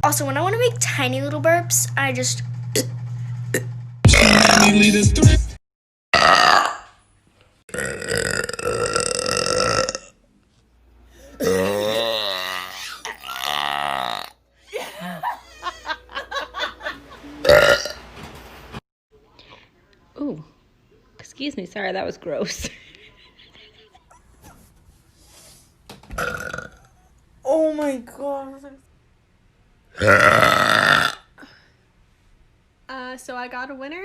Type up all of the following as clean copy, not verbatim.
Also, when I want to make tiny little burps, I just... Ooh, excuse me, sorry, that was gross. Oh my god. So I got a winner,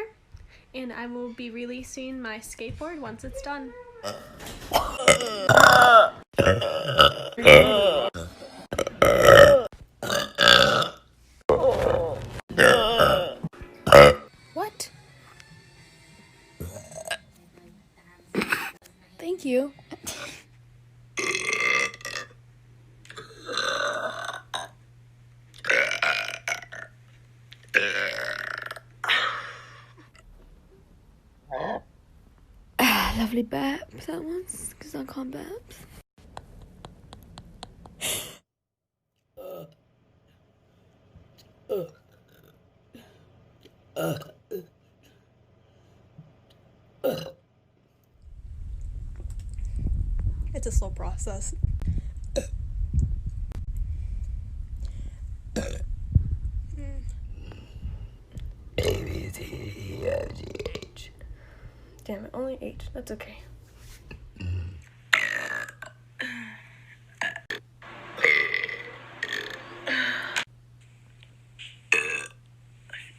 and I will be releasing my skateboard once it's done. What? Thank you. Lovely burp that once, because I can't burp. It's a slow process. Damn it, only 8. That's okay.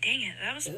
Dang it, that was...